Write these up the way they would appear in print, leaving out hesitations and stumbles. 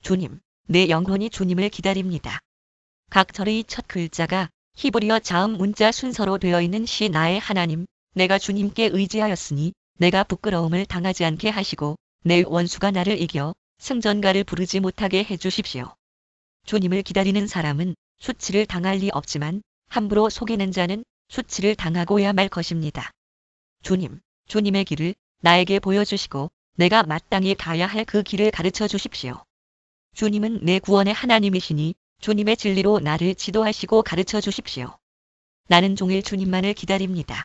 주님, 내 영혼이 주님을 기다립니다. 각 절의 첫 글자가 히브리어 자음 문자 순서로 되어 있는 시 나의 하나님, 내가 주님께 의지하였으니 내가 부끄러움을 당하지 않게 하시고 내 원수가 나를 이겨 승전가를 부르지 못하게 해주십시오. 주님을 기다리는 사람은 수치를 당할 리 없지만 함부로 속이는 자는 수치를 당하고야 말 것입니다. 주님, 주님의 길을 나에게 보여주시고 내가 마땅히 가야 할 그 길을 가르쳐 주십시오. 주님은 내 구원의 하나님이시니 주님의 진리로 나를 지도하시고 가르쳐 주십시오. 나는 종일 주님만을 기다립니다.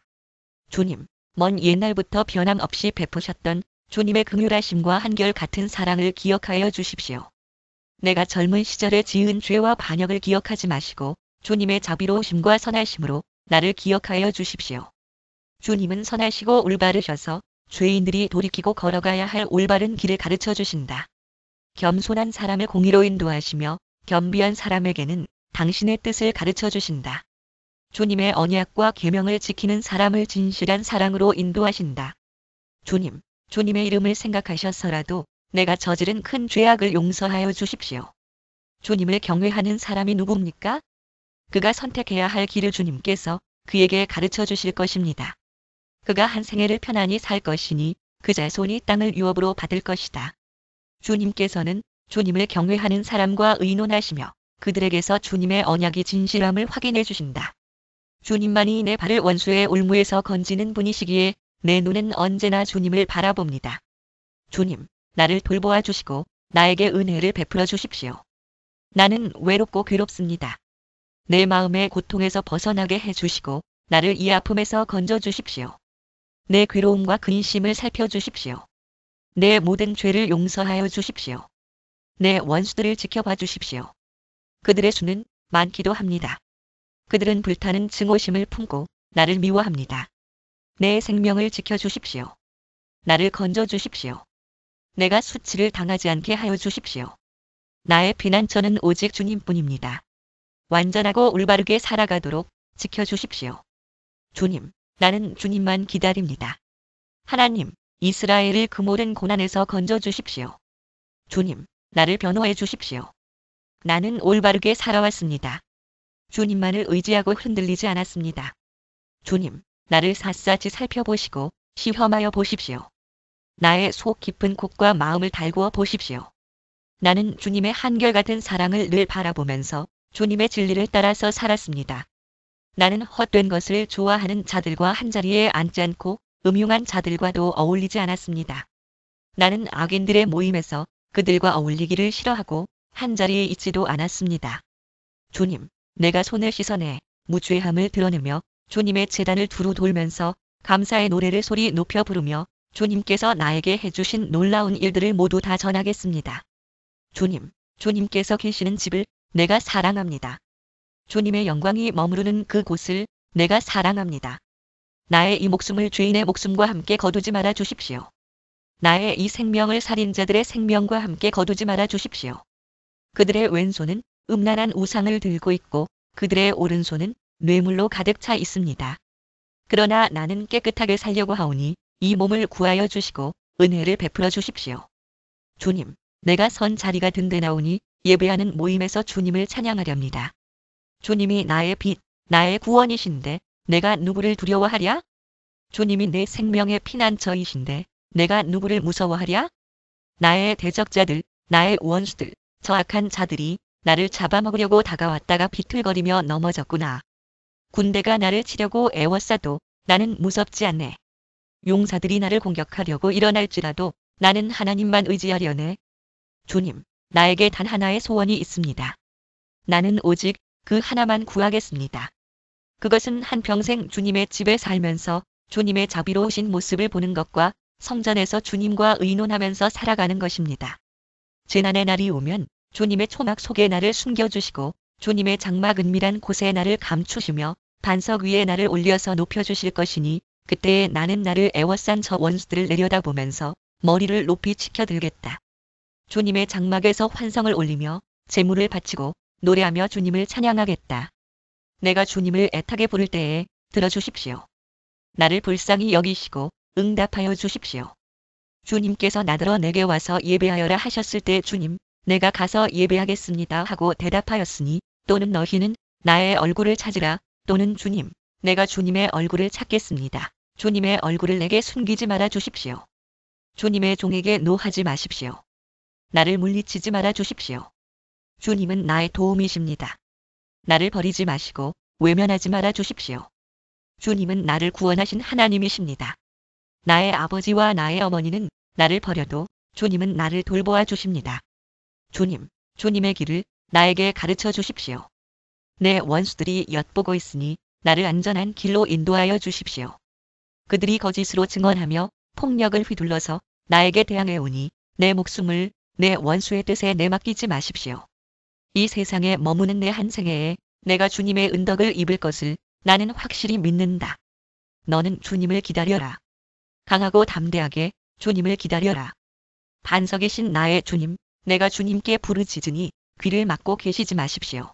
주님, 먼 옛날부터 변함없이 베푸셨던 주님의 긍휼하심과 한결같은 사랑을 기억하여 주십시오. 내가 젊은 시절에 지은 죄와 반역을 기억하지 마시고 주님의 자비로우심과 선하심으로 나를 기억하여 주십시오. 주님은 선하시고 올바르셔서 죄인들이 돌이키고 걸어가야 할 올바른 길을 가르쳐 주신다. 겸손한 사람을 공의로 인도하시며 겸비한 사람에게는 당신의 뜻을 가르쳐 주신다. 주님의 언약과 계명을 지키는 사람을 진실한 사랑으로 인도하신다. 주님, 주님의 이름을 생각하셔서라도 내가 저지른 큰 죄악을 용서하여 주십시오. 주님을 경외하는 사람이 누굽니까? 그가 선택해야 할 길을 주님께서 그에게 가르쳐 주실 것입니다. 그가 한 생애를 편안히 살 것이니 그 자손이 땅을 유업으로 받을 것이다. 주님께서는 주님을 경외하는 사람과 의논하시며 그들에게서 주님의 언약이 진실함을 확인해 주신다. 주님만이 내 발을 원수의 올무에서 건지는 분이시기에 내 눈은 언제나 주님을 바라봅니다. 주님, 나를 돌보아 주시고 나에게 은혜를 베풀어 주십시오. 나는 외롭고 괴롭습니다. 내 마음의 고통에서 벗어나게 해주시고 나를 이 아픔에서 건져 주십시오. 내 괴로움과 근심을 살펴주십시오. 내 모든 죄를 용서하여 주십시오. 내 원수들을 지켜봐 주십시오. 그들의 수는 많기도 합니다. 그들은 불타는 증오심을 품고 나를 미워합니다. 내 생명을 지켜주십시오. 나를 건져 주십시오. 내가 수치를 당하지 않게 하여 주십시오. 나의 피난처는 오직 주님뿐입니다. 완전하고 올바르게 살아가도록 지켜주십시오. 주님, 나는 주님만 기다립니다. 하나님, 이스라엘을 그 모든 고난에서 건져 주십시오. 주님, 나를 변호해 주십시오. 나는 올바르게 살아왔습니다. 주님만을 의지하고 흔들리지 않았습니다. 주님, 나를 샅샅이 살펴보시고 시험하여 보십시오. 나의 속 깊은 곳과 마음을 달구어 보십시오. 나는 주님의 한결같은 사랑을 늘 바라보면서 주님의 진리를 따라서 살았습니다. 나는 헛된 것을 좋아하는 자들과 한자리에 앉지 않고 음흉한 자들과도 어울리지 않았습니다. 나는 악인들의 모임에서 그들과 어울리기를 싫어하고 한자리에 있지도 않았습니다. 주님, 내가 손을 씻어내 무죄함을 드러내며 주님의 제단을 두루 돌면서 감사의 노래를 소리 높여 부르며 주님께서 나에게 해주신 놀라운 일들을 모두 다 전하겠습니다. 주님, 주님께서 계시는 집을 내가 사랑합니다. 주님의 영광이 머무르는 그 곳을 내가 사랑합니다. 나의 이 목숨을 죄인의 목숨과 함께 거두지 말아 주십시오. 나의 이 생명을 살인자들의 생명과 함께 거두지 말아 주십시오. 그들의 왼손은 음란한 우상을 들고 있고 그들의 오른손은 뇌물로 가득 차 있습니다. 그러나 나는 깨끗하게 살려고 하오니 이 몸을 구하여 주시고 은혜를 베풀어 주십시오. 주님, 내가 선 자리가 든든하오니 예배하는 모임에서 주님을 찬양하렵니다. 주님이 나의 빛, 나의 구원이신데 내가 누구를 두려워하랴? 주님이 내 생명의 피난처이신데 내가 누구를 무서워하랴? 나의 대적자들, 나의 원수들, 저 악한 자들이 나를 잡아먹으려고 다가왔다가 비틀거리며 넘어졌구나. 군대가 나를 치려고 애워싸도 나는 무섭지 않네. 용사들이 나를 공격하려고 일어날지라도 나는 하나님만 의지하려네. 주님, 나에게 단 하나의 소원이 있습니다. 나는 오직 그 하나만 구하겠습니다. 그것은 한평생 주님의 집에 살면서 주님의 자비로우신 모습을 보는 것과 성전에서 주님과 의논하면서 살아가는 것입니다. 재난의 날이 오면 주님의 초막 속에 나를 숨겨주시고 주님의 장막 은밀한 곳에 나를 감추시며 반석 위에 나를 올려서 높여주실 것이니 그때에 나는 나를 애워싼 저 원수들을 내려다보면서 머리를 높이 치켜들겠다. 주님의 장막에서 환성을 올리며 제물을 바치고 노래하며 주님을 찬양하겠다. 내가 주님을 애타게 부를 때에 들어주십시오. 나를 불쌍히 여기시고 응답하여 주십시오. 주님께서 나더러 내게 와서 예배하여라 하셨을 때 주님, 내가 가서 예배하겠습니다 하고 대답하였으니 또는 너희는 나의 얼굴을 찾으라 또는 주님, 내가 주님의 얼굴을 찾겠습니다. 주님의 얼굴을 내게 숨기지 말아 주십시오. 주님의 종에게 노하지 마십시오. 나를 물리치지 말아 주십시오. 주님은 나의 도움이십니다. 나를 버리지 마시고 외면하지 말아 주십시오. 주님은 나를 구원하신 하나님이십니다. 나의 아버지와 나의 어머니는 나를 버려도 주님은 나를 돌보아 주십니다. 주님, 주님의 길을 나에게 가르쳐 주십시오. 내 원수들이 엿보고 있으니 나를 안전한 길로 인도하여 주십시오. 그들이 거짓으로 증언하며 폭력을 휘둘러서 나에게 대항해 오니 내 목숨을 내 원수의 뜻에 내맡기지 마십시오. 이 세상에 머무는 내 한 생애에 내가 주님의 은덕을 입을 것을 나는 확실히 믿는다. 너는 주님을 기다려라. 강하고 담대하게 주님을 기다려라. 반석이신 나의 주님, 내가 주님께 부르짖으니 귀를 막고 계시지 마십시오.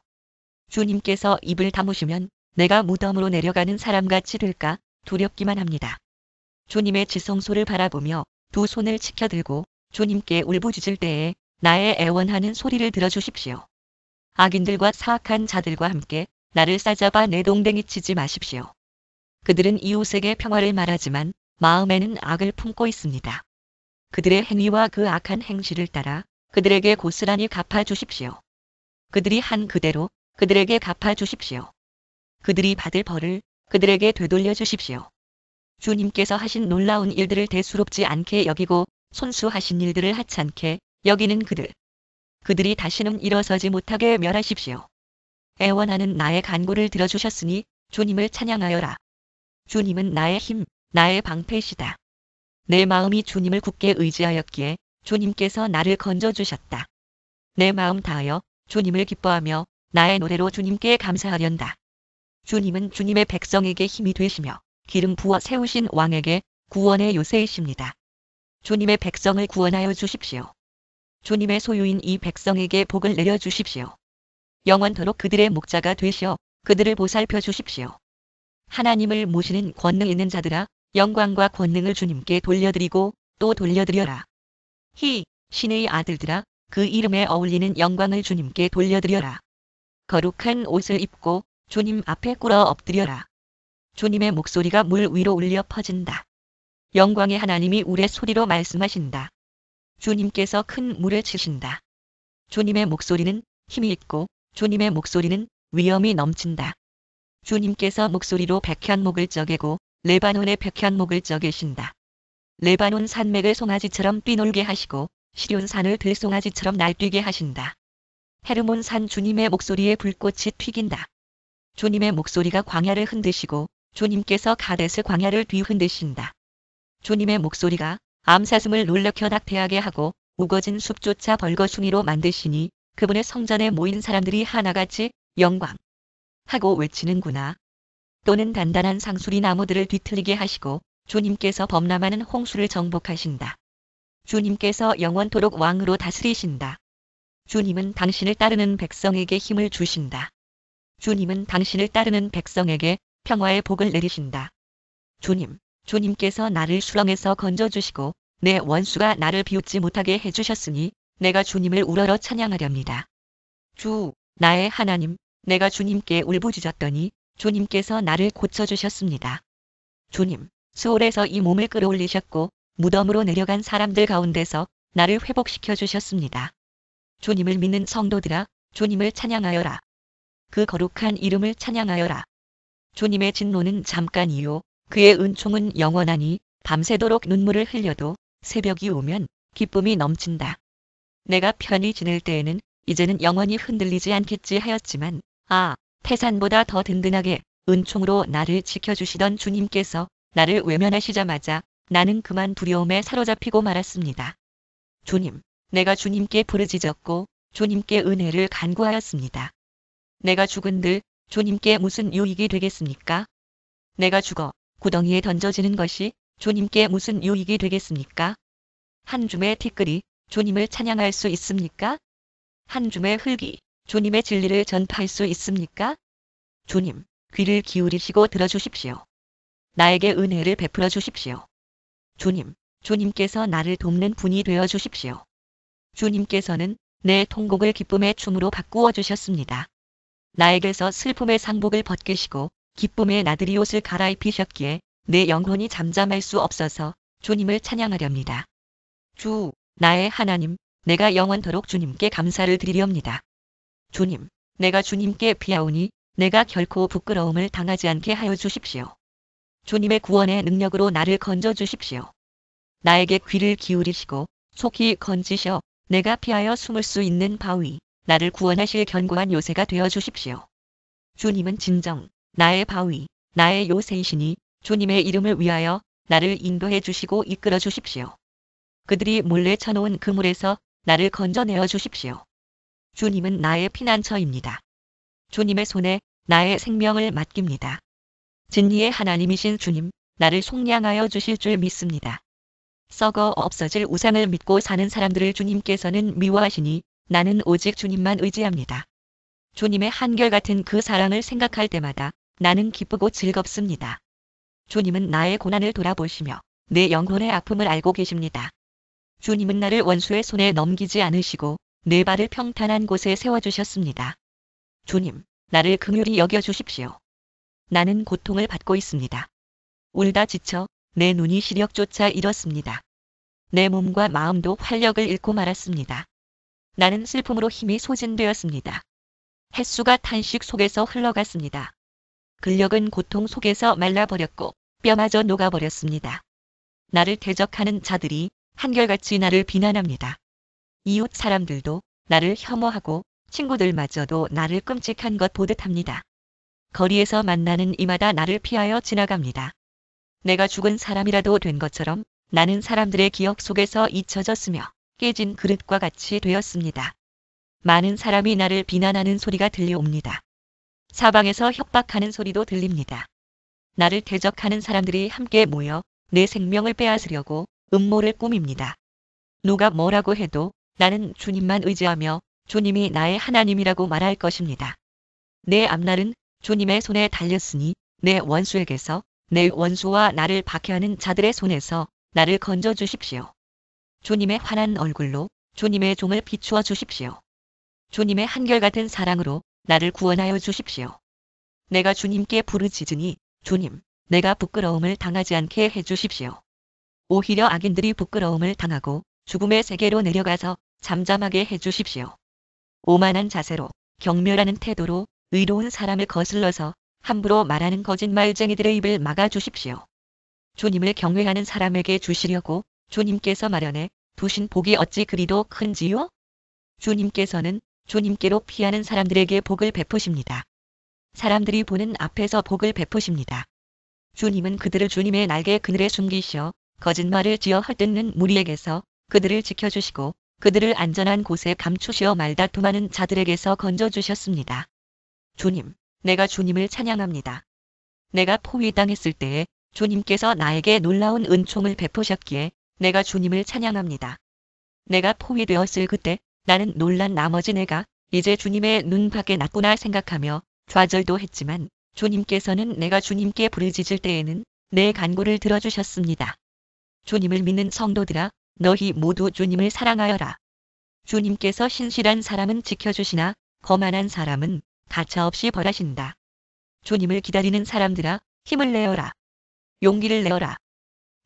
주님께서 입을 다무시면 내가 무덤으로 내려가는 사람같이 될까 두렵기만 합니다. 주님의 지성소를 바라보며 두 손을 치켜들고 주님께 울부짖을 때에 나의 애원하는 소리를 들어주십시오. 악인들과 사악한 자들과 함께 나를 싸잡아 내동댕이 치지 마십시오. 그들은 이웃에게 평화를 말하지만 마음에는 악을 품고 있습니다. 그들의 행위와 그 악한 행실을 따라 그들에게 고스란히 갚아주십시오. 그들이 한 그대로 그들에게 갚아주십시오. 그들이 받을 벌을 그들에게 되돌려 주십시오. 주님께서 하신 놀라운 일들을 대수롭지 않게 여기고 손수하신 일들을 하찮게 여기는 그들이 다시는 일어서지 못하게 멸하십시오. 애원하는 나의 간구를 들어주셨으니 주님을 찬양하여라. 주님은 나의 힘, 나의 방패시다. 내 마음이 주님을 굳게 의지하였기에 주님께서 나를 건져주셨다. 내 마음 다하여 주님을 기뻐하며 나의 노래로 주님께 감사하련다. 주님은 주님의 백성에게 힘이 되시며 기름 부어 세우신 왕에게 구원의 요새이십니다. 주님의 백성을 구원하여 주십시오. 주님의 소유인 이 백성에게 복을 내려 주십시오. 영원토록 그들의 목자가 되시어 그들을 보살펴 주십시오. 하나님을 모시는 권능 있는 자들아, 영광과 권능을 주님께 돌려드리고 또 돌려드려라. 신의 아들들아, 그 이름에 어울리는 영광을 주님께 돌려드려라. 거룩한 옷을 입고 주님 앞에 꿇어 엎드려라. 주님의 목소리가 물 위로 울려 퍼진다. 영광의 하나님이 우레 소리로 말씀하신다. 주님께서 큰 물을 치신다. 주님의 목소리는 힘이 있고 주님의 목소리는 위엄이 넘친다. 주님께서 목소리로 백현목을 쪼개고 레바논의 백현목을 쪼개신다. 레바논 산맥을 송아지처럼 뛰놀게 하시고 시륜산을 들송아지처럼 날뛰게 하신다. 헤르몬 산 주님의 목소리에 불꽃이 튀긴다. 주님의 목소리가 광야를 흔드시고 주님께서 가데스 광야를 뒤흔드신다. 주님의 목소리가 암사슴을 놀래켜 낙태하게 하고 우거진 숲조차 벌거숭이로 만드시니 그분의 성전에 모인 사람들이 하나같이 영광 하고 외치는구나. 또는 단단한 상수리 나무들을 뒤틀리게 하시고 주님께서 범람하는 홍수를 정복하신다. 주님께서 영원토록 왕으로 다스리신다. 주님은 당신을 따르는 백성에게 힘을 주신다. 주님은 당신을 따르는 백성에게 평화의 복을 내리신다. 주님께서 나를 수렁에서 건져주시고 내 원수가 나를 비웃지 못하게 해주셨으니 내가 주님을 우러러 찬양하렵니다. 나의 하나님, 내가 주님께 울부짖었더니 주님께서 나를 고쳐주셨습니다. 주님, 수월에서 이 몸을 끌어올리셨고 무덤으로 내려간 사람들 가운데서 나를 회복시켜 주셨습니다. 주님을 믿는 성도들아, 주님을 찬양하여라. 그 거룩한 이름을 찬양하여라. 주님의 진노는 잠깐이요 그의 은총은 영원하니 밤새도록 눈물을 흘려도 새벽이 오면 기쁨이 넘친다. 내가 편히 지낼 때에는 이제는 영원히 흔들리지 않겠지 하였지만 태산보다 더 든든하게 은총으로 나를 지켜주시던 주님께서 나를 외면하시자마자 나는 그만 두려움에 사로잡히고 말았습니다. 주님, 내가 주님께 부르짖었고 주님께 은혜를 간구하였습니다. 내가 죽은들 주님께 무슨 유익이 되겠습니까? 내가 죽어 구덩이에 던져지는 것이 주님께 무슨 유익이 되겠습니까? 한 줌의 티끌이 주님을 찬양할 수 있습니까? 한 줌의 흙이 주님의 진리를 전파할 수 있습니까? 주님, 귀를 기울이시고 들어주십시오. 나에게 은혜를 베풀어 주십시오. 주님께서 나를 돕는 분이 되어 주십시오. 주님께서는 내 통곡을 기쁨의 춤으로 바꾸어 주셨습니다. 나에게서 슬픔의 상복을 벗기시고 기쁨의 나들이 옷을 갈아입히셨기에 내 영혼이 잠잠할 수 없어서 주님을 찬양하렵니다. 주, 나의 하나님, 내가 영원토록 주님께 감사를 드리렵니다. 주님, 내가 주님께 비하오니 내가 결코 부끄러움을 당하지 않게 하여 주십시오. 주님의 구원의 능력으로 나를 건져 주십시오. 나에게 귀를 기울이시고 속히 건지셔 내가 피하여 숨을 수 있는 바위, 나를 구원하실 견고한 요새가 되어 주십시오. 주님은 진정 나의 바위, 나의 요새이시니 주님의 이름을 위하여 나를 인도해 주시고 이끌어 주십시오. 그들이 몰래 쳐놓은 그물에서 나를 건져내어 주십시오. 주님은 나의 피난처입니다. 주님의 손에 나의 생명을 맡깁니다. 진리의 하나님이신 주님, 나를 속량하여 주실 줄 믿습니다. 썩어 없어질 우상을 믿고 사는 사람들을 주님께서는 미워하시니 나는 오직 주님만 의지합니다. 주님의 한결같은 그 사랑을 생각할 때마다 나는 기쁘고 즐겁습니다. 주님은 나의 고난을 돌아보시며 내 영혼의 아픔을 알고 계십니다. 주님은 나를 원수의 손에 넘기지 않으시고 내 발을 평탄한 곳에 세워주셨습니다. 주님, 나를 긍휼히 여겨주십시오. 나는 고통을 받고 있습니다. 울다 지쳐 내 눈이 시력조차 잃었습니다. 내 몸과 마음도 활력을 잃고 말았습니다. 나는 슬픔으로 힘이 소진되었습니다. 햇수가 탄식 속에서 흘러갔습니다. 근력은 고통 속에서 말라버렸고 뼈마저 녹아버렸습니다. 나를 대적하는 자들이 한결같이 나를 비난합니다. 이웃 사람들도 나를 혐오하고 친구들마저도 나를 끔찍한 것 보듯 합니다. 거리에서 만나는 이마다 나를 피하여 지나갑니다. 내가 죽은 사람이라도 된 것처럼 나는 사람들의 기억 속에서 잊혀졌으며 깨진 그릇과 같이 되었습니다. 많은 사람이 나를 비난하는 소리가 들려옵니다. 사방에서 협박하는 소리도 들립니다. 나를 대적하는 사람들이 함께 모여 내 생명을 빼앗으려고 음모를 꾸밉니다. 누가 뭐라고 해도 나는 주님만 의지하며 주님이 나의 하나님이라고 말할 것입니다. 내 앞날은 주님의 손에 달렸으니 내 원수에게서 내 원수와 나를 박해하는 자들의 손에서 나를 건져 주십시오. 주님의 환한 얼굴로 주님의 종을 비추어 주십시오. 주님의 한결같은 사랑으로 나를 구원하여 주십시오. 내가 주님께 부르짖으니 주님, 내가 부끄러움을 당하지 않게 해주십시오. 오히려 악인들이 부끄러움을 당하고 죽음의 세계로 내려가서 잠잠하게 해주십시오. 오만한 자세로 경멸하는 태도로 의로운 사람을 거슬러서 함부로 말하는 거짓말쟁이들의 입을 막아주십시오. 주님을 경외하는 사람에게 주시려고 주님께서 마련해 두신 복이 어찌 그리도 큰지요? 주님께서는 주님께로 피하는 사람들에게 복을 베푸십니다. 사람들이 보는 앞에서 복을 베푸십니다. 주님은 그들을 주님의 날개 그늘에 숨기시어 거짓말을 지어 헐뜯는 무리에게서 그들을 지켜주시고 그들을 안전한 곳에 감추시어 말다툼하는 자들에게서 건져주셨습니다. 주님, 내가 주님을 찬양합니다. 내가 포위당했을 때에 주님께서 나에게 놀라운 은총을 베푸셨기에 내가 주님을 찬양합니다. 내가 포위되었을 그때 나는 놀란 나머지 내가 이제 주님의 눈 밖에 났구나 생각하며 좌절도 했지만 주님께서는 내가 주님께 부르짖을 때에는 내 간구를 들어주셨습니다. 주님을 믿는 성도들아, 너희 모두 주님을 사랑하여라. 주님께서 신실한 사람은 지켜주시나 거만한 사람은 가차없이 벌하신다. 주님을 기다리는 사람들아, 힘을 내어라. 용기를 내어라.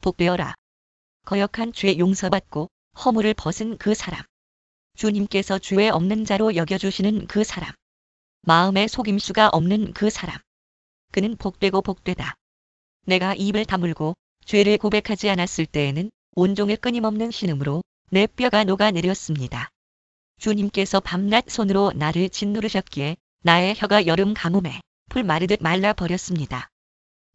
복되어라. 거역한 죄 용서받고 허물을 벗은 그 사람. 주님께서 죄 없는 자로 여겨주시는 그 사람. 마음에 속임수가 없는 그 사람. 그는 복되고 복되다. 내가 입을 다물고 죄를 고백하지 않았을 때에는 온종일 끊임없는 신음으로 내 뼈가 녹아내렸습니다. 주님께서 밤낮 손으로 나를 짓누르셨기에 나의 혀가 여름 가뭄에 풀 마르듯 말라버렸습니다.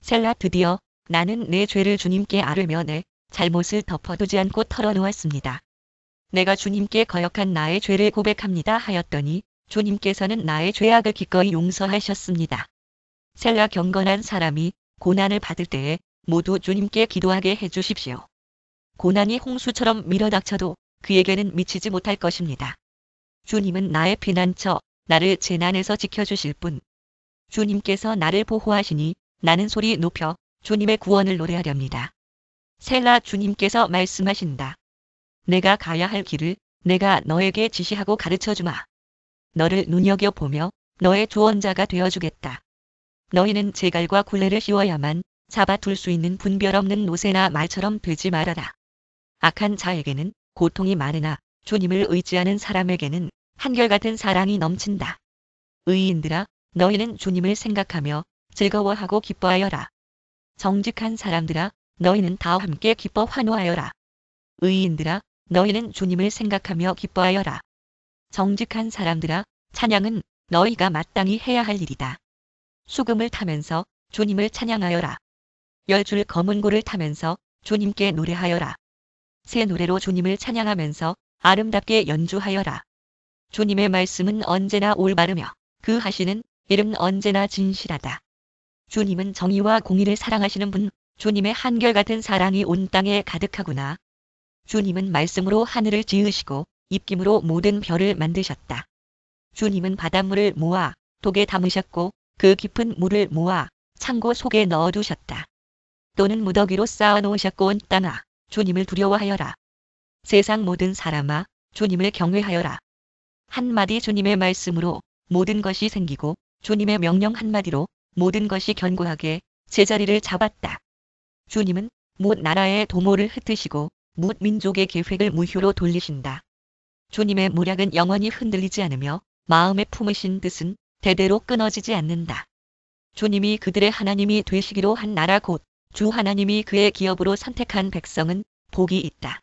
셀라, 드디어 나는 내 죄를 주님께 아뢰며 내 잘못을 덮어두지 않고 털어놓았습니다. 내가 주님께 거역한 나의 죄를 고백합니다 하였더니 주님께서는 나의 죄악을 기꺼이 용서하셨습니다. 셀라, 경건한 사람이 고난을 받을 때에 모두 주님께 기도하게 해주십시오. 고난이 홍수처럼 밀어닥쳐도 그에게는 미치지 못할 것입니다. 주님은 나의 피난처, 나를 재난에서 지켜주실 분. 주님께서 나를 보호하시니 나는 소리 높여 주님의 구원을 노래하렵니다. 셀라, 주님께서 말씀하신다. 내가 가야 할 길을 내가 너에게 지시하고 가르쳐주마. 너를 눈여겨보며 너의 조언자가 되어주겠다. 너희는 제갈과 굴레를 씌워야만 잡아둘 수 있는 분별 없는 노새나 말처럼 되지 말아라. 악한 자에게는 고통이 많으나 주님을 의지하는 사람에게는 한결같은 사랑이 넘친다. 의인들아, 너희는 주님을 생각하며 즐거워하고 기뻐하여라. 정직한 사람들아, 너희는 다 함께 기뻐 환호하여라. 의인들아, 너희는 주님을 생각하며 기뻐하여라. 정직한 사람들아, 찬양은 너희가 마땅히 해야 할 일이다. 수금을 타면서 주님을 찬양하여라. 10줄 검은 고를 타면서 주님께 노래하여라. 새 노래로 주님을 찬양하면서 아름답게 연주하여라. 주님의 말씀은 언제나 올바르며 그 하시는 일은 언제나 진실하다. 주님은 정의와 공의를 사랑하시는 분, 주님의 한결같은 사랑이 온 땅에 가득하구나. 주님은 말씀으로 하늘을 지으시고 입김으로 모든 별을 만드셨다. 주님은 바닷물을 모아 독에 담으셨고 그 깊은 물을 모아 창고 속에 넣어두셨다. 또는 무더기로 쌓아놓으셨고 온 땅아, 주님을 두려워하여라. 세상 모든 사람아, 주님을 경외하여라. 한마디 주님의 말씀으로 모든 것이 생기고 주님의 명령 한마디로 모든 것이 견고하게 제자리를 잡았다. 주님은 뭇 나라의 도모를 흩으시고 뭇 민족의 계획을 무효로 돌리신다. 주님의 모략은 영원히 흔들리지 않으며 마음에 품으신 뜻은 대대로 끊어지지 않는다. 주님이 그들의 하나님이 되시기로 한 나라 곧 주 하나님이 그의 기업으로 선택한 백성은 복이 있다.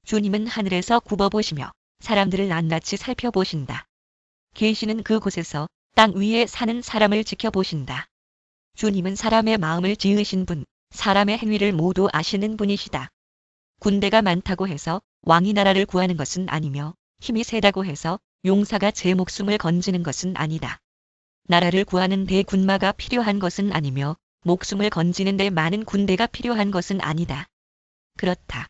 주님은 하늘에서 굽어보시며 사람들을 낱낱이 살펴보신다. 계시는 그곳에서 땅 위에 사는 사람을 지켜보신다. 주님은 사람의 마음을 지으신 분, 사람의 행위를 모두 아시는 분이시다. 군대가 많다고 해서 왕이 나라를 구하는 것은 아니며 힘이 세다고 해서 용사가 제 목숨을 건지는 것은 아니다. 나라를 구하는 데 군마가 필요한 것은 아니며 목숨을 건지는 데 많은 군대가 필요한 것은 아니다. 그렇다.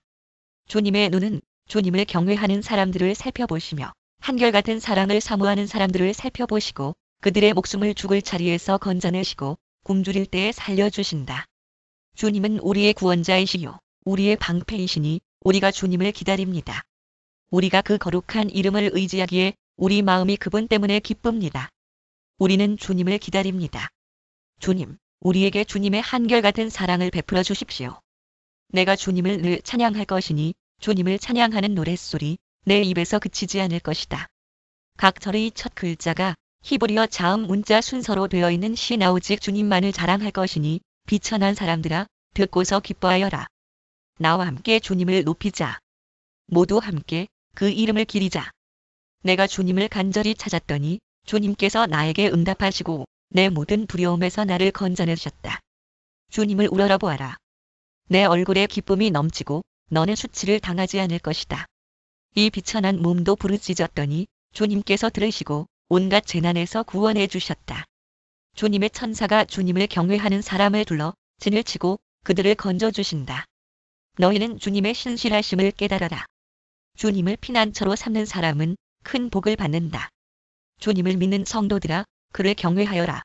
주님의 눈은 주님을 경외하는 사람들을 살펴보시며 한결같은 사랑을 사모하는 사람들을 살펴보시고 그들의 목숨을 죽을 자리에서 건져내시고 굶주릴 때에 살려주신다. 주님은 우리의 구원자이시요 우리의 방패이시니 우리가 주님을 기다립니다. 우리가 그 거룩한 이름을 의지하기에 우리 마음이 그분 때문에 기쁩니다. 우리는 주님을 기다립니다. 주님, 우리에게 주님의 한결같은 사랑을 베풀어 주십시오. 내가 주님을 늘 찬양할 것이니 주님을 찬양하는 노랫소리 내 입에서 그치지 않을 것이다. 각 절의 첫 글자가 히브리어 자음 문자 순서로 되어 있는 시나 오직 주님만을 자랑할 것이니 비천한 사람들아 듣고서 기뻐하여라. 나와 함께 주님을 높이자. 모두 함께 그 이름을 기리자. 내가 주님을 간절히 찾았더니 주님께서 나에게 응답하시고 내 모든 두려움에서 나를 건져내셨다. 주님을 우러러 보아라. 내 얼굴에 기쁨이 넘치고 너는 수치를 당하지 않을 것이다. 이 비천한 몸도 부르짖었더니 주님께서 들으시고 온갖 재난에서 구원해 주셨다. 주님의 천사가 주님을 경외하는 사람을 둘러 진을 치고 그들을 건져주신다. 너희는 주님의 신실하심을 깨달아라. 주님을 피난처로 삼는 사람은 큰 복을 받는다. 주님을 믿는 성도들아, 그를 경외하여라.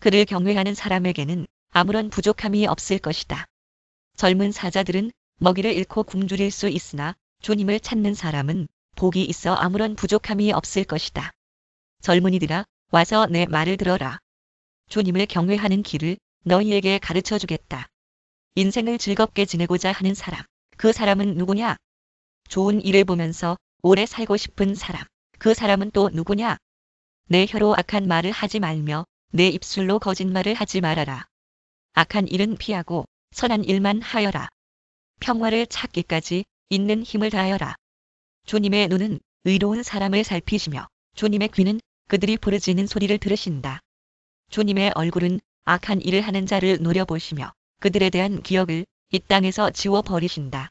그를 경외하는 사람에게는 아무런 부족함이 없을 것이다. 젊은 사자들은 먹이를 잃고 굶주릴 수 있으나 주님을 찾는 사람은 복이 있어 아무런 부족함이 없을 것이다. 젊은이들아, 와서 내 말을 들어라. 주님을 경외하는 길을 너희에게 가르쳐 주겠다. 인생을 즐겁게 지내고자 하는 사람, 그 사람은 누구냐? 좋은 일을 보면서 오래 살고 싶은 사람, 그 사람은 또 누구냐? 내 혀로 악한 말을 하지 말며 내 입술로 거짓말을 하지 말아라. 악한 일은 피하고 선한 일만 하여라. 평화를 찾기까지 있는 힘을 다하여라. 주님의 눈은 의로운 사람을 살피시며 주님의 귀는 그들이 부르짖는 소리를 들으신다. 주님의 얼굴은 악한 일을 하는 자를 노려보시며 그들에 대한 기억을 이 땅에서 지워버리신다.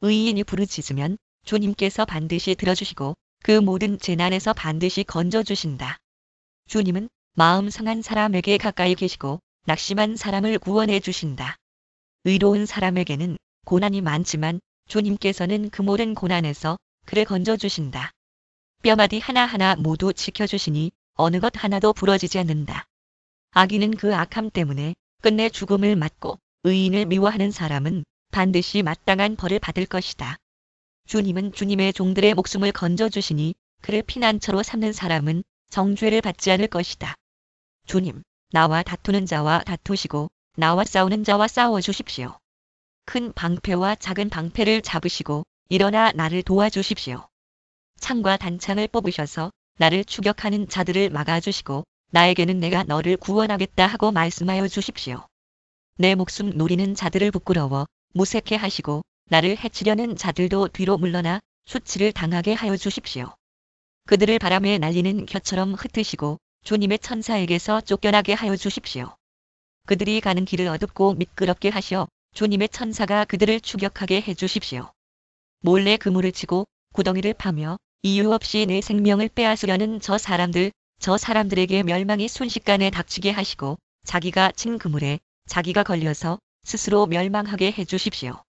의인이 부르짖으면 주님께서 반드시 들어주시고 그 모든 재난에서 반드시 건져주신다. 주님은 마음 상한 사람에게 가까이 계시고 낙심한 사람을 구원해 주신다. 의로운 사람에게는 고난이 많지만 주님께서는 그 모든 고난에서 그를 건져주신다. 뼈마디 하나하나 모두 지켜주시니 어느 것 하나도 부러지지 않는다. 악인은 그 악함 때문에 끝내 죽음을 맞고 의인을 미워하는 사람은 반드시 마땅한 벌을 받을 것이다. 주님은 주님의 종들의 목숨을 건져주시니 그를 피난처로 삼는 사람은 정죄를 받지 않을 것이다. 주님, 나와 다투는 자와 다투시고 나와 싸우는 자와 싸워주십시오. 큰 방패와 작은 방패를 잡으시고 일어나 나를 도와주십시오. 창과 단창을 뽑으셔서 나를 추격하는 자들을 막아주시고 나에게는 내가 너를 구원하겠다 하고 말씀하여 주십시오. 내 목숨 노리는 자들을 부끄러워 무색해 하시고 나를 해치려는 자들도 뒤로 물러나 수치를 당하게 하여 주십시오. 그들을 바람에 날리는 겨처럼 흩으시고 주님의 천사에게서 쫓겨나게 하여 주십시오. 그들이 가는 길을 어둡고 미끄럽게 하시어 주님의 천사가 그들을 추격하게 해 주십시오. 몰래 그물을 치고 구덩이를 파며 이유 없이 내 생명을 빼앗으려는 저 사람들에게 멸망이 순식간에 닥치게 하시고 자기가 친 그물에 자기가 걸려서 스스로 멸망하게 해 주십시오.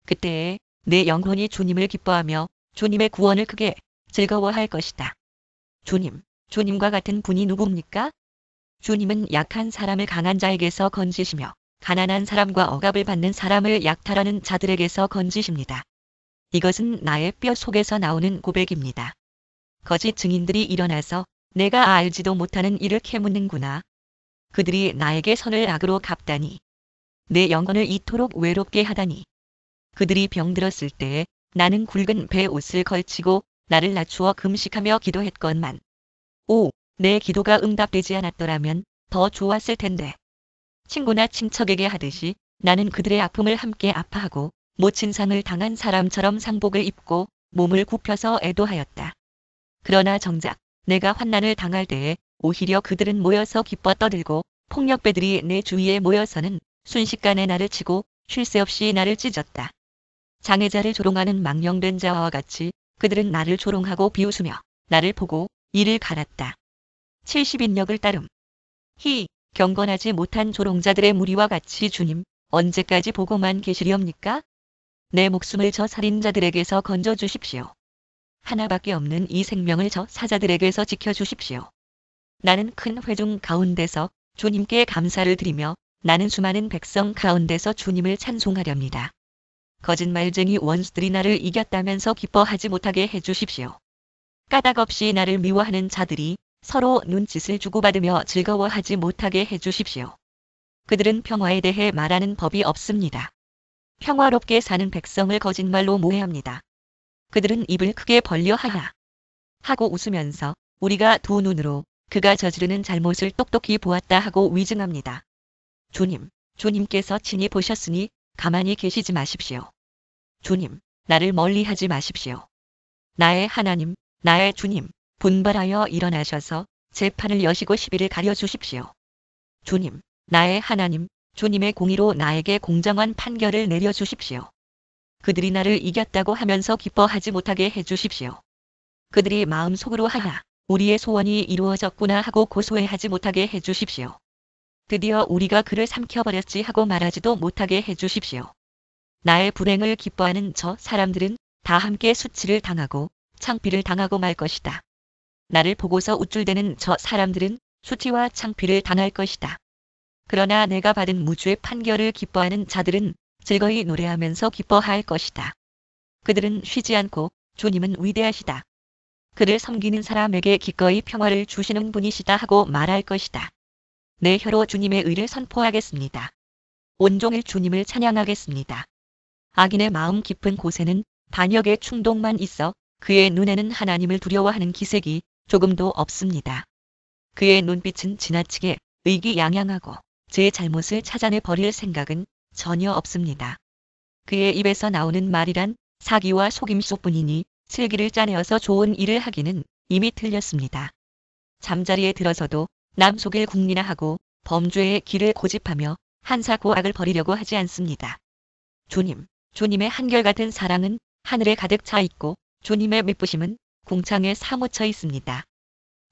그때에 내 영혼이 주님을 기뻐하며 주님의 구원을 크게 즐거워할 것이다. 주님과 같은 분이 누굽니까? 주님은 약한 사람을 강한 자에게서 건지시며 가난한 사람과 억압을 받는 사람을 약탈하는 자들에게서 건지십니다. 이것은 나의 뼈 속에서 나오는 고백입니다. 거짓 증인들이 일어나서 내가 알지도 못하는 일을 캐묻는구나. 그들이 나에게 선을 악으로 갚다니. 내 영혼을 이토록 외롭게 하다니. 그들이 병들었을 때에 나는 굵은 배 옷을 걸치고 나를 낮추어 금식하며 기도했건만. 오, 내 기도가 응답되지 않았더라면 더 좋았을 텐데. 친구나 친척에게 하듯이 나는 그들의 아픔을 함께 아파하고 모친 상을 당한 사람처럼 상복을 입고 몸을 굽혀서 애도하였다. 그러나 정작 내가 환난을 당할 때에 오히려 그들은 모여서 기뻐 떠들고 폭력배들이 내 주위에 모여서는 순식간에 나를 치고 쉴 새 없이 나를 찢었다. 장애자를 조롱하는 망령된 자와 같이 그들은 나를 조롱하고 비웃으며 나를 보고 이를 갈았다. 70인력을 따름. 경건하지 못한 조롱자들의 무리와 같이 주님, 언제까지 보고만 계시리옵니까? 내 목숨을 저 살인자들에게서 건져주십시오. 하나밖에 없는 이 생명을 저 사자들에게서 지켜주십시오. 나는 큰 회중 가운데서 주님께 감사를 드리며 나는 수많은 백성 가운데서 주님을 찬송하렵니다. 거짓말쟁이 원수들이 나를 이겼다면서 기뻐하지 못하게 해주십시오. 까닭없이 나를 미워하는 자들이 서로 눈짓을 주고받으며 즐거워하지 못하게 해주십시오. 그들은 평화에 대해 말하는 법이 없습니다. 평화롭게 사는 백성을 거짓말로 모해합니다. 그들은 입을 크게 벌려 하고 웃으면서 우리가 두 눈으로 그가 저지르는 잘못을 똑똑히 보았다 하고 위증합니다. 주님께서 친히 보셨으니 가만히 계시지 마십시오. 주님, 나를 멀리하지 마십시오. 나의 하나님, 나의 주님, 분발하여 일어나셔서 제 판을 여시고 시비를 가려주십시오. 주님, 나의 하나님, 주님의 공의로 나에게 공정한 판결을 내려주십시오. 그들이 나를 이겼다고 하면서 기뻐하지 못하게 해주십시오. 그들이 마음속으로 우리의 소원이 이루어졌구나 하고 고소해하지 못하게 해주십시오. 드디어 우리가 그를 삼켜버렸지 하고 말하지도 못하게 해주십시오. 나의 불행을 기뻐하는 저 사람들은 다 함께 수치를 당하고 창피를 당하고 말 것이다. 나를 보고서 우쭐대는 저 사람들은 수치와 창피를 당할 것이다. 그러나 내가 받은 무죄의 판결을 기뻐하는 자들은 즐거이 노래하면서 기뻐할 것이다. 그들은 쉬지 않고 주님은 위대하시다. 그를 섬기는 사람에게 기꺼이 평화를 주시는 분이시다 하고 말할 것이다. 내 혀로 주님의 의를 선포하겠습니다. 온종일 주님을 찬양하겠습니다. 악인의 마음 깊은 곳에는 반역의 충동만 있어 그의 눈에는 하나님을 두려워하는 기색이 조금도 없습니다. 그의 눈빛은 지나치게 의기양양하고 제 잘못을 찾아내 버릴 생각은 전혀 없습니다. 그의 입에서 나오는 말이란 사기와 속임수뿐이니 슬기를 짜내어서 좋은 일을 하기는 이미 틀렸습니다. 잠자리에 들어서도 남 속일 궁리나 하고 범죄의 길을 고집하며 한사고악을 벌이려고 하지 않습니다. 주님의 한결같은 사랑은 하늘에 가득 차 있고 주님의 미쁘심은 궁창에 사무쳐 있습니다.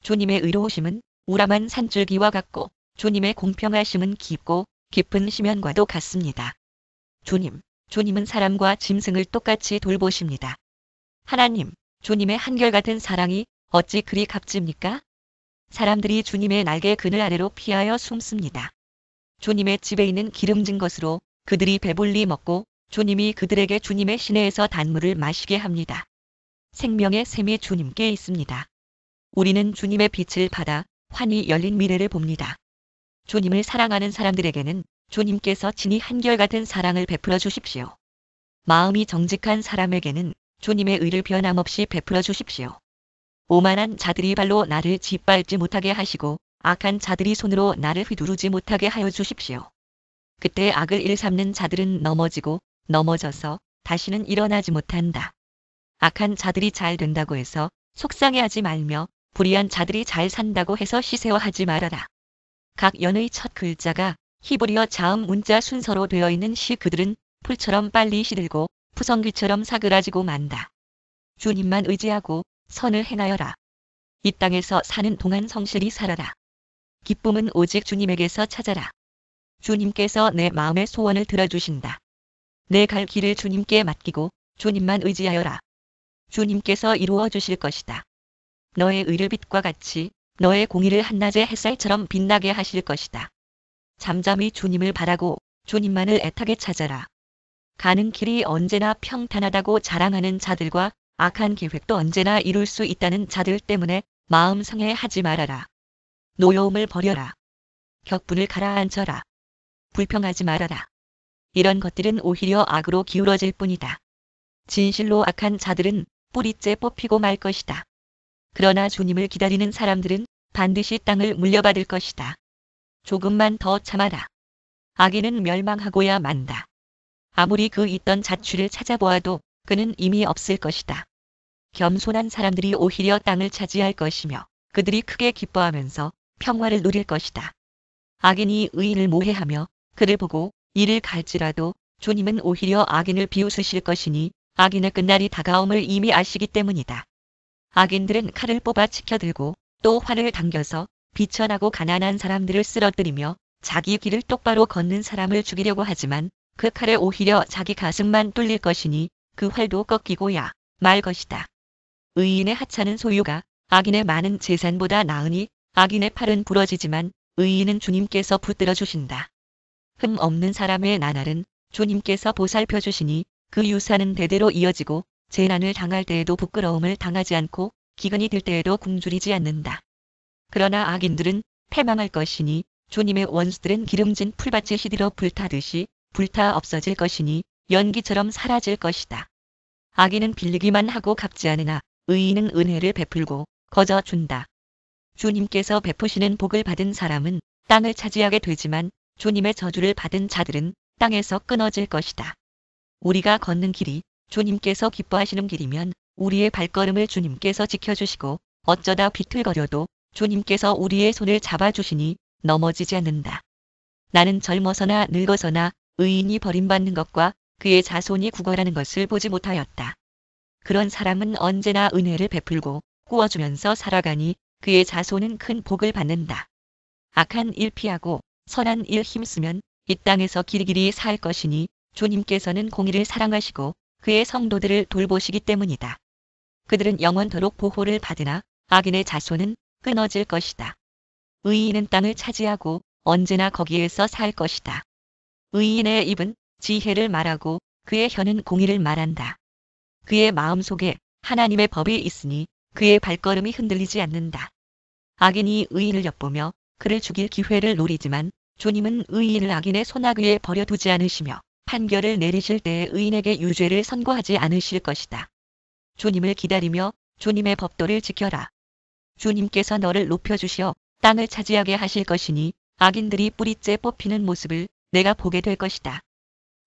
주님의 의로우심은 우람한 산줄기와 같고 주님의 공평하심은 깊고 깊은 심연과도 같습니다. 주님은 사람과 짐승을 똑같이 돌보십니다. 하나님, 주님의 한결같은 사랑이 어찌 그리 값집니까? 사람들이 주님의 날개 그늘 아래로 피하여 숨습니다. 주님의 집에 있는 기름진 것으로 그들이 배불리 먹고 주님이 그들에게 주님의 시내에서 단물을 마시게 합니다. 생명의 샘이 주님께 있습니다. 우리는 주님의 빛을 받아 환히 열린 미래를 봅니다. 주님을 사랑하는 사람들에게는 주님께서 친히 한결같은 사랑을 베풀어 주십시오. 마음이 정직한 사람에게는 주님의 의를 변함없이 베풀어 주십시오. 오만한 자들이 발로 나를 짓밟지 못하게 하시고 악한 자들이 손으로 나를 휘두르지 못하게 하여 주십시오. 그때 악을 일삼는 자들은 넘어지고 넘어져서 다시는 일어나지 못한다. 악한 자들이 잘 된다고 해서 속상해하지 말며 불의한 자들이 잘 산다고 해서 시세워하지 말아라. 각 연의 첫 글자가 히브리어 자음 문자 순서로 되어 있는 시 그들은 풀처럼 빨리 시들고 푸성귀처럼 사그라지고 만다. 주님만 의지하고 선을 행하여라. 이 땅에서 사는 동안 성실히 살아라. 기쁨은 오직 주님에게서 찾아라. 주님께서 내 마음의 소원을 들어주신다. 내 갈 길을 주님께 맡기고 주님만 의지하여라. 주님께서 이루어 주실 것이다. 너의 의를 빛과 같이 너의 공의를 한낮의 햇살처럼 빛나게 하실 것이다. 잠잠히 주님을 바라고 주님만을 애타게 찾아라. 가는 길이 언제나 평탄하다고 자랑하는 자들과 악한 계획도 언제나 이룰 수 있다는 자들 때문에 마음 상해하지 말아라. 노여움을 버려라. 격분을 가라앉혀라. 불평하지 말아라. 이런 것들은 오히려 악으로 기울어질 뿐이다. 진실로 악한 자들은 뿌리째 뽑히고 말 것이다. 그러나 주님을 기다리는 사람들은 반드시 땅을 물려받을 것이다. 조금만 더 참아라. 악인은 멸망하고야 만다. 아무리 그 있던 자취를 찾아보아도 그는 이미 없을 것이다. 겸손한 사람들이 오히려 땅을 차지할 것이며 그들이 크게 기뻐하면서 평화를 누릴 것이다. 악인이 의인을 모해하며 그를 보고 이를 갈지라도 주님은 오히려 악인을 비웃으실 것이니 악인의 끝날이 다가옴을 이미 아시기 때문이다. 악인들은 칼을 뽑아 치켜들고 또 활을 당겨서 비천하고 가난한 사람들을 쓰러뜨리며 자기 길을 똑바로 걷는 사람을 죽이려고 하지만 그 칼에 오히려 자기 가슴만 뚫릴 것이니 그 활도 꺾이고야 말 것이다. 의인의 하찮은 소유가 악인의 많은 재산보다 나으니 악인의 팔은 부러지지만 의인은 주님께서 붙들어 주신다. 흠 없는 사람의 나날은 주님께서 보살펴 주시니 그 유산은 대대로 이어지고 재난을 당할 때에도 부끄러움을 당하지 않고 기근이 들 때에도 굶주리지 않는다. 그러나 악인들은 패망할 것이니 주님의 원수들은 기름진 풀밭이 시들어 불타듯이 불타 없어질 것이니 연기처럼 사라질 것이다. 악인은 빌리기만 하고 갚지 않으나 의인은 은혜를 베풀고 거저 준다. 주님께서 베푸시는 복을 받은 사람은 땅을 차지하게 되지만 주님의 저주를 받은 자들은 땅에서 끊어질 것이다. 우리가 걷는 길이 주님께서 기뻐하시는 길이면 우리의 발걸음을 주님께서 지켜주시고 어쩌다 비틀거려도 주님께서 우리의 손을 잡아주시니 넘어지지 않는다. 나는 젊어서나 늙어서나 의인이 버림받는 것과 그의 자손이 구걸하는 것을 보지 못하였다. 그런 사람은 언제나 은혜를 베풀고 꾸어주면서 살아가니 그의 자손은 큰 복을 받는다. 악한 일 피하고 선한 일 힘쓰면 이 땅에서 길이길이 살 것이니 주님께서는 공의를 사랑하시고 그의 성도들을 돌보시기 때문이다. 그들은 영원토록 보호를 받으나 악인의 자손은 끊어질 것이다. 의인은 땅을 차지하고 언제나 거기에서 살 것이다. 의인의 입은 지혜를 말하고 그의 혀는 공의를 말한다. 그의 마음속에 하나님의 법이 있으니 그의 발걸음이 흔들리지 않는다. 악인이 의인을 엿보며 그를 죽일 기회를 노리지만 주님은 의인을 악인의 손아귀에 버려두지 않으시며 판결을 내리실 때에 의인에게 유죄를 선고하지 않으실 것이다. 주님을 기다리며 주님의 법도를 지켜라. 주님께서 너를 높여주시어 땅을 차지하게 하실 것이니 악인들이 뿌리째 뽑히는 모습을 내가 보게 될 것이다.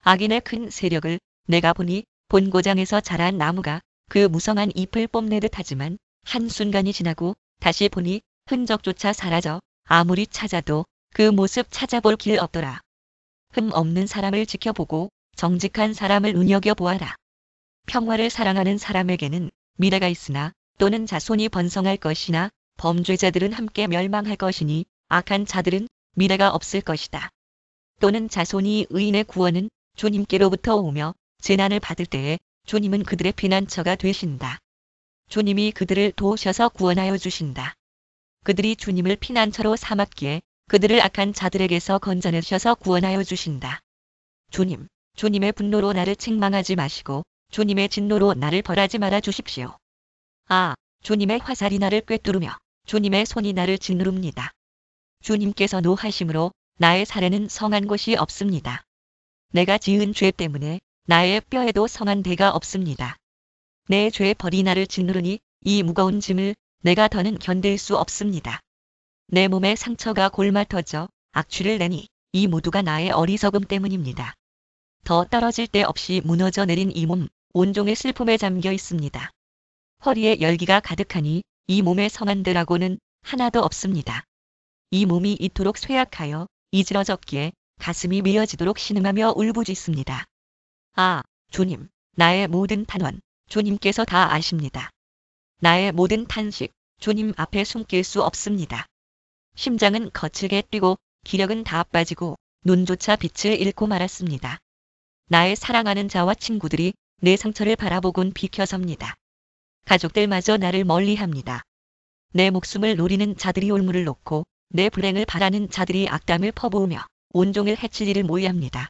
악인의 큰 세력을 내가 보니 본고장에서 자란 나무가 그 무성한 잎을 뽐내듯 하지만 한순간이 지나고 다시 보니 흔적조차 사라져 아무리 찾아도 그 모습 찾아볼 길 없더라. 흠 없는 사람을 지켜보고 정직한 사람을 눈여겨보아라. 평화를 사랑하는 사람에게는 미래가 있으나 또는 자손이 번성할 것이나 범죄자들은 함께 멸망할 것이니 악한 자들은 미래가 없을 것이다. 또는 자손이 의인의 구원은 주님께로부터 오며 재난을 받을 때에 주님은 그들의 피난처가 되신다. 주님이 그들을 도우셔서 구원하여 주신다. 그들이 주님을 피난처로 삼았기에 그들을 악한 자들에게서 건져내셔서 구원하여 주신다. 주님, 주님의 분노로 나를 책망하지 마시고 주님의 진노로 나를 벌하지 말아 주십시오. 아, 주님의 화살이 나를 꿰뚫으며 주님의 손이 나를 짓누릅니다. 주님께서 노하심으로 나의 살에는 성한 곳이 없습니다. 내가 지은 죄 때문에 나의 뼈에도 성한 데가 없습니다. 내 죄의 벌이 나를 짓누르니 이 무거운 짐을 내가 더는 견딜 수 없습니다. 내 몸에 상처가 골마 터져 악취를 내니 이 모두가 나의 어리석음 때문입니다. 더 떨어질 데 없이 무너져 내린 이 몸, 온종일 슬픔에 잠겨 있습니다. 허리에 열기가 가득하니 이 몸에 성한 데라고는 하나도 없습니다. 이 몸이 이토록 쇠약하여 이지러졌기에 가슴이 미어지도록 신음하며 울부짖습니다. 아, 주님, 나의 모든 탄원, 주님께서 다 아십니다. 나의 모든 탄식, 주님 앞에 숨길 수 없습니다. 심장은 거칠게 뛰고 기력은 다 빠지고 눈조차 빛을 잃고 말았습니다. 나의 사랑하는 자와 친구들이 내 상처를 바라보곤 비켜섭니다. 가족들마저 나를 멀리합니다. 내 목숨을 노리는 자들이 올무를 놓고 내 불행을 바라는 자들이 악담을 퍼부으며 온종일 해칠 일을 모의합니다.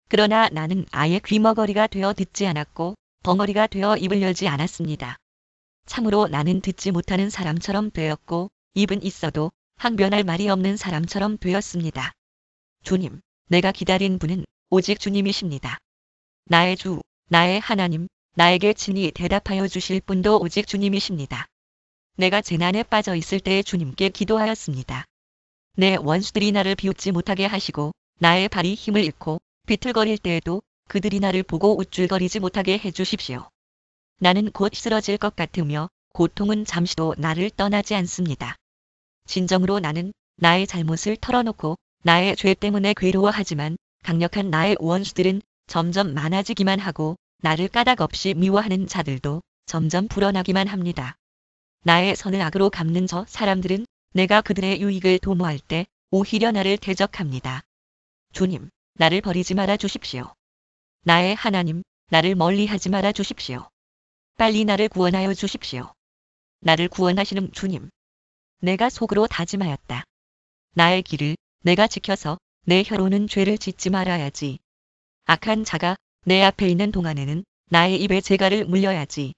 그러나 나는 아예 귀머거리가 되어 듣지 않았고 벙어리가 되어 입을 열지 않았습니다. 참으로 나는 듣지 못하는 사람처럼 되었고 입은 있어도 항변할 말이 없는 사람처럼 되었습니다. 주님, 내가 기다린 분은 오직 주님이십니다. 나의 주, 나의 하나님, 나에게 친히 대답하여 주실 분도 오직 주님이십니다. 내가 재난에 빠져 있을 때에 주님께 기도하였습니다. 내 원수들이 나를 비웃지 못하게 하시고 나의 발이 힘을 잃고 비틀거릴 때에도 그들이 나를 보고 우쭐거리지 못하게 해주십시오. 나는 곧 쓰러질 것 같으며 고통은 잠시도 나를 떠나지 않습니다. 진정으로 나는 나의 잘못을 털어놓고 나의 죄 때문에 괴로워하지만 강력한 나의 원수들은 점점 많아지기만 하고 나를 까닭 없이 미워하는 자들도 점점 불어나기만 합니다. 나의 선을 악으로 갚는 저 사람들은 내가 그들의 유익을 도모할 때 오히려 나를 대적합니다. 주님, 나를 버리지 말아 주십시오. 나의 하나님, 나를 멀리하지 말아 주십시오. 빨리 나를 구원하여 주십시오. 나를 구원하시는 주님. 내가 속으로 다짐하였다. 나의 길을 내가 지켜서 내 혀로는 죄를 짓지 말아야지. 악한 자가 내 앞에 있는 동안에는 나의 입에 재갈을 물려야지.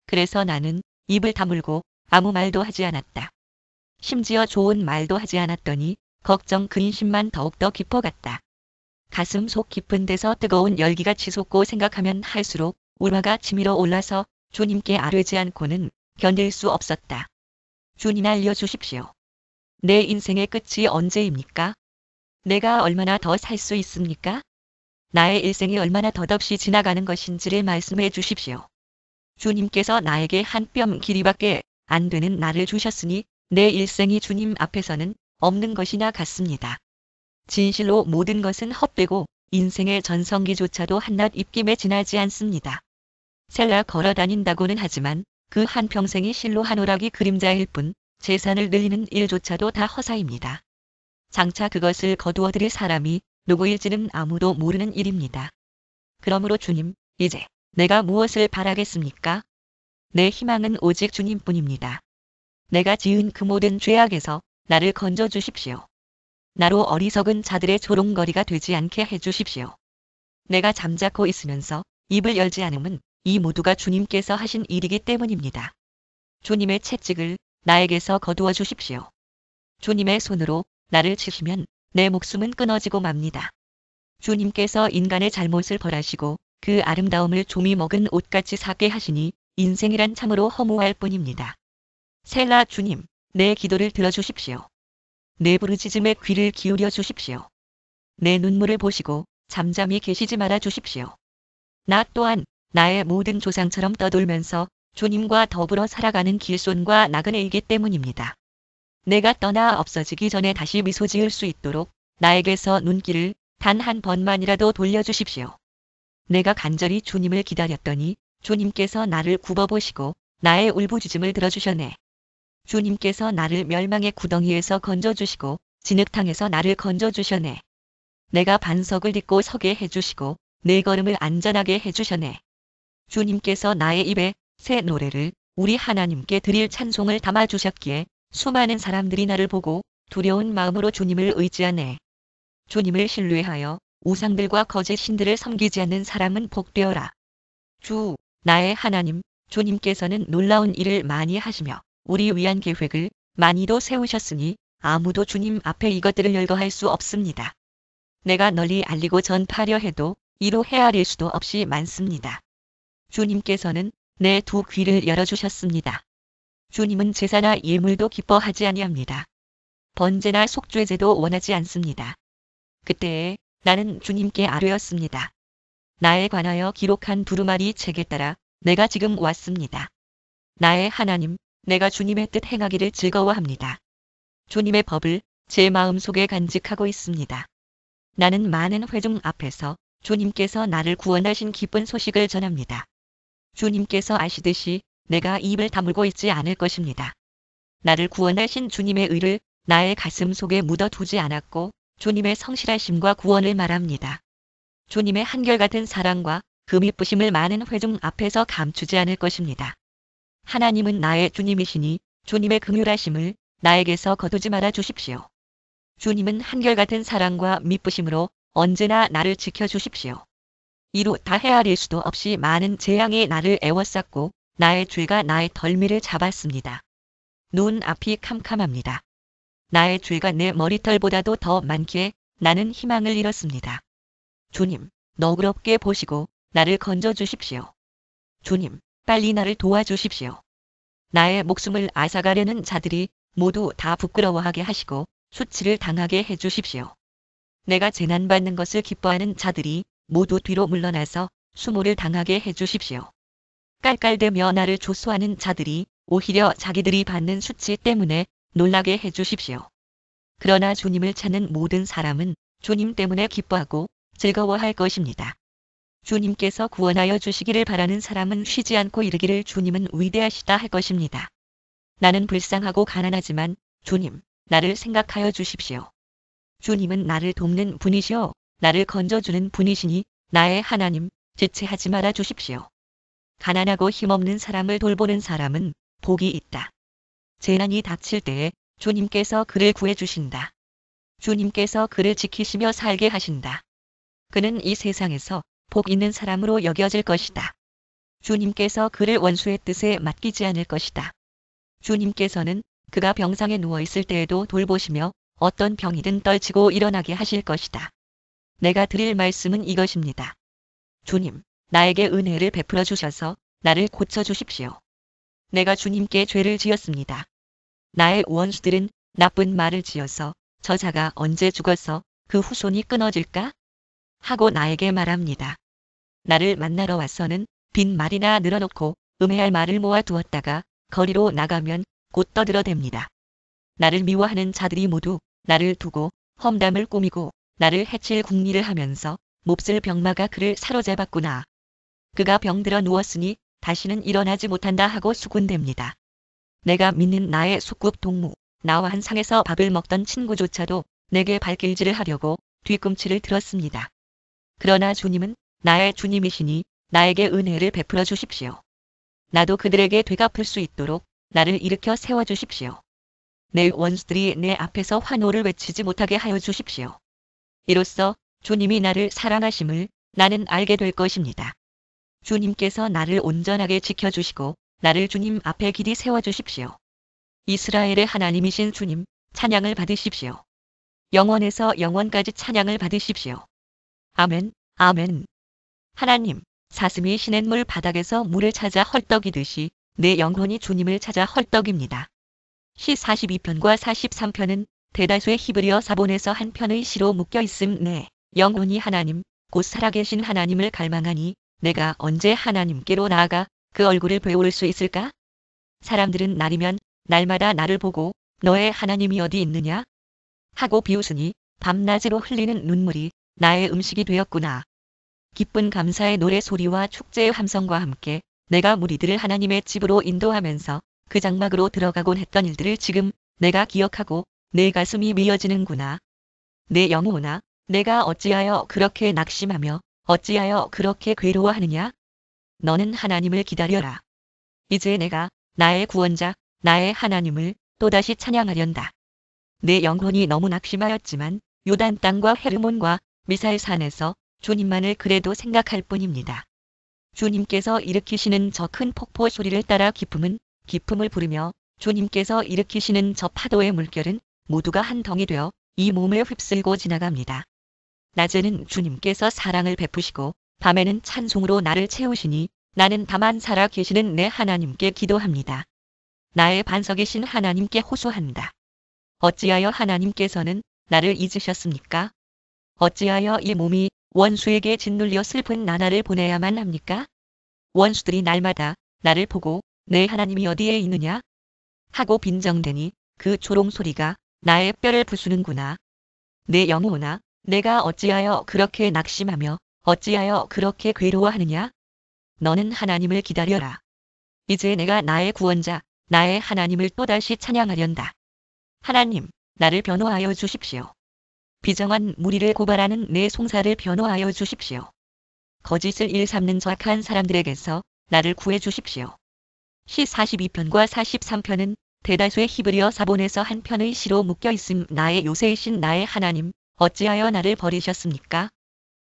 그래서 나는 입을 다물고 아무 말도 하지 않았다. 심지어 좋은 말도 하지 않았더니 걱정 근심만 더욱더 깊어갔다. 가슴 속 깊은 데서 뜨거운 열기가 치솟고 생각하면 할수록 울화가 치밀어 올라서 주님께 아뢰지 않고는 견딜 수 없었다. 주님 알려주십시오. 내 인생의 끝이 언제입니까? 내가 얼마나 더 살 수 있습니까? 나의 일생이 얼마나 덧없이 지나가는 것인지를 말씀해 주십시오. 주님께서 나에게 한 뼘 길이밖에 안 되는 나를 주셨으니 내 일생이 주님 앞에서는 없는 것이나 같습니다. 진실로 모든 것은 헛되고 인생의 전성기조차도 한낱 입김에 지나지 않습니다. 셀라 걸어 다닌다고는 하지만 그 한평생이 실로 한 오락이 그림자일 뿐 재산을 늘리는 일조차도 다 허사입니다. 장차 그것을 거두어들일 사람이 누구일지는 아무도 모르는 일입니다. 그러므로 주님, 이제 내가 무엇을 바라겠습니까? 내 희망은 오직 주님뿐입니다. 내가 지은 그 모든 죄악에서 나를 건져 주십시오. 나로 어리석은 자들의 조롱거리가 되지 않게 해주십시오. 내가 잠자코 있으면서 입을 열지 않음은 이 모두가 주님께서 하신 일이기 때문입니다. 주님의 채찍을 나에게서 거두어 주십시오. 주님의 손으로 나를 치시면 내 목숨은 끊어지고 맙니다. 주님께서 인간의 잘못을 벌하시고 그 아름다움을 조미 먹은 옷같이 사게 하시니 인생이란 참으로 허무할 뿐입니다. 셀라 주님, 내 기도를 들어주십시오. 내 부르짖음에 귀를 기울여 주십시오. 내 눈물을 보시고 잠잠히 계시지 말아 주십시오. 나 또한 나의 모든 조상처럼 떠돌면서 주님과 더불어 살아가는 길손과 나그네이기 때문입니다. 내가 떠나 없어지기 전에 다시 미소 지을 수 있도록 나에게서 눈길을 단 한 번만이라도 돌려주십시오. 내가 간절히 주님을 기다렸더니 주님께서 나를 굽어보시고 나의 울부짖음을 들어주셨네. 주님께서 나를 멸망의 구덩이에서 건져주시고 진흙탕에서 나를 건져주셨네. 내가 반석을 딛고 서게 해주시고 내 걸음을 안전하게 해주셨네. 주님께서 나의 입에 새 노래를 우리 하나님께 드릴 찬송을 담아주셨기에 수많은 사람들이 나를 보고 두려운 마음으로 주님을 의지하네. 주님을 신뢰하여 우상들과 거짓 신들을 섬기지 않는 사람은 복되어라. 주, 나의 하나님, 주님께서는 놀라운 일을 많이 하시며 우리 위한 계획을 많이도 세우셨으니 아무도 주님 앞에 이것들을 열거할 수 없습니다. 내가 널리 알리고 전파려 해도 이로 헤아릴 수도 없이 많습니다. 주님께서는 내 두 귀를 열어주셨습니다. 주님은 제사나 예물도 기뻐하지 아니합니다. 번제나 속죄제도 원하지 않습니다. 그때에 나는 주님께 아뢰었습니다. 나에 관하여 기록한 두루마리 책에 따라 내가 지금 왔습니다. 나의 하나님, 내가 주님의 뜻 행하기를 즐거워합니다. 주님의 법을 제 마음속에 간직하고 있습니다. 나는 많은 회중 앞에서 주님께서 나를 구원하신 기쁜 소식을 전합니다. 주님께서 아시듯이 내가 입을 다물고 있지 않을 것입니다. 나를 구원하신 주님의 의를 나의 가슴 속에 묻어두지 않았고 주님의 성실하심과 구원을 말합니다. 주님의 한결같은 사랑과 그 미쁘심을 많은 회중 앞에서 감추지 않을 것입니다. 하나님은 나의 주님이시니 주님의 긍휼하심을 나에게서 거두지 말아 주십시오. 주님은 한결같은 사랑과 미쁘심으로 언제나 나를 지켜주십시오. 이루 다 헤아릴 수도 없이 많은 재앙이 나를 애워쌌고 나의 죄가 나의 덜미를 잡았습니다. 눈 앞이 캄캄합니다. 나의 죄가 내 머리털보다도 더 많기에 나는 희망을 잃었습니다. 주님, 너그럽게 보시고 나를 건져주십시오. 주님, 빨리 나를 도와주십시오. 나의 목숨을 앗아가려는 자들이 모두 다 부끄러워하게 하시고 수치를 당하게 해주십시오. 내가 재난받는 것을 기뻐하는 자들이 모두 뒤로 물러나서 수모를 당하게 해주십시오. 깔깔대며 나를 조소하는 자들이 오히려 자기들이 받는 수치 때문에 놀라게 해주십시오. 그러나 주님을 찾는 모든 사람은 주님 때문에 기뻐하고 즐거워할 것입니다. 주님께서 구원하여 주시기를 바라는 사람은 쉬지 않고 이르기를 주님은 위대하시다 할 것입니다. 나는 불쌍하고 가난하지만 주님, 나를 생각하여 주십시오. 주님은 나를 돕는 분이시오. 나를 건져주는 분이시니 나의 하나님, 지체하지 말아 주십시오. 가난하고 힘없는 사람을 돌보는 사람은 복이 있다. 재난이 닥칠 때에 주님께서 그를 구해주신다. 주님께서 그를 지키시며 살게 하신다. 그는 이 세상에서 복 있는 사람으로 여겨질 것이다. 주님께서 그를 원수의 뜻에 맡기지 않을 것이다. 주님께서는 그가 병상에 누워있을 때에도 돌보시며 어떤 병이든 떨치고 일어나게 하실 것이다. 내가 드릴 말씀은 이것입니다. 주님, 나에게 은혜를 베풀어 주셔서 나를 고쳐주십시오. 내가 주님께 죄를 지었습니다. 나의 원수들은 나쁜 말을 지어서 저자가 언제 죽어서 그 후손이 끊어질까? 하고 나에게 말합니다. 나를 만나러 와서는 빈 말이나 늘어놓고 음해할 말을 모아두었다가 거리로 나가면 곧 떠들어댑니다. 나를 미워하는 자들이 모두 나를 두고 험담을 꾸미고 나를 해칠 궁리를 하면서 몹쓸 병마가 그를 사로잡았구나. 그가 병들어 누웠으니 다시는 일어나지 못한다 하고 수군댑니다. 내가 믿는 나의 속국 동무, 나와 한 상에서 밥을 먹던 친구조차도 내게 발길질을 하려고 뒤꿈치를 들었습니다. 그러나 주님은 나의 주님이시니 나에게 은혜를 베풀어 주십시오. 나도 그들에게 되갚을 수 있도록 나를 일으켜 세워주십시오. 내 원수들이 내 앞에서 환호를 외치지 못하게 하여 주십시오. 이로써 주님이 나를 사랑하심을 나는 알게 될 것입니다. 주님께서 나를 온전하게 지켜주시고 나를 주님 앞에 길이 세워주십시오. 이스라엘의 하나님이신 주님, 찬양을 받으십시오. 영원에서 영원까지 찬양을 받으십시오. 아멘, 아멘. 하나님, 사슴이 시냇물 바닥에서 물을 찾아 헐떡이듯이 내 영혼이 주님을 찾아 헐떡입니다. 시 42편과 43편은 대다수의 히브리어 사본에서 한 편의 시로 묶여 있음. 내 영혼이 하나님, 곧 살아계신 하나님을 갈망하니 내가 언제 하나님께로 나아가 그 얼굴을 배울 수 있을까? 사람들은 날이면 날마다 나를 보고 너의 하나님이 어디 있느냐? 하고 비웃으니 밤낮으로 흘리는 눈물이 나의 음식이 되었구나. 기쁜 감사의 노래 소리와 축제의 함성과 함께 내가 무리들을 하나님의 집으로 인도하면서 그 장막으로 들어가곤 했던 일들을 지금 내가 기억하고 내 가슴이 미어지는구나. 내 영혼아, 내가 어찌하여 그렇게 낙심하며 어찌하여 그렇게 괴로워하느냐? 너는 하나님을 기다려라. 이제 내가 나의 구원자, 나의 하나님을 또다시 찬양하련다. 내 영혼이 너무 낙심하였지만 요단 땅과 헤르몬과 미사일산에서 주님만을 그래도 생각할 뿐입니다. 주님께서 일으키시는 저 큰 폭포 소리를 따라 기쁨은 기쁨을 부르며 주님께서 일으키시는 저 파도의 물결은 모두가 한 덩이 되어 이 몸을 휩쓸고 지나갑니다. 낮에는 주님께서 사랑을 베푸시고 밤에는 찬송으로 나를 채우시니 나는 다만 살아 계시는 내 하나님께 기도합니다. 나의 반석이신 하나님께 호소한다. 어찌하여 하나님께서는 나를 잊으셨습니까? 어찌하여 이 몸이 원수에게 짓눌려 슬픈 나날을 보내야만 합니까? 원수들이 날마다 나를 보고 내 하나님이 어디에 있느냐? 하고 빈정대니 그 조롱 소리가 나의 뼈를 부수는구나. 내 영혼아, 내가 어찌하여 그렇게 낙심하며 어찌하여 그렇게 괴로워하느냐? 너는 하나님을 기다려라. 이제 내가 나의 구원자, 나의 하나님을 또다시 찬양하련다. 하나님, 나를 변호하여 주십시오. 비정한 무리를 고발하는 내 송사를 변호하여 주십시오. 거짓을 일삼는 저 악한 사람들에게서 나를 구해 주십시오. 시 42편과 43편은 대다수의 히브리어 사본에서 한 편의 시로 묶여 있음. 나의 요새이신 나의 하나님, 어찌하여 나를 버리셨습니까?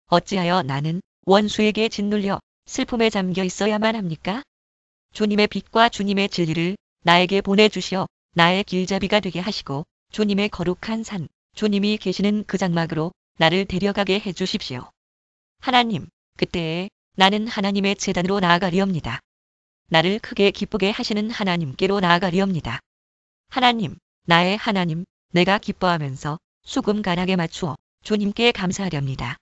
어찌하여 나는 원수에게 짓눌려 슬픔에 잠겨 있어야만 합니까? 주님의 빛과 주님의 진리를 나에게 보내주시어 나의 길잡이가 되게 하시고 주님의 거룩한 산, 주님이 계시는 그 장막으로 나를 데려가게 해주십시오. 하나님, 그때에 나는 하나님의 제단으로 나아가리옵니다. 나를 크게 기쁘게 하시는 하나님께로 나아가리옵니다. 하나님, 나의 하나님, 내가 기뻐하면서 수금 가락에 맞추어 주님께 감사하렵니다.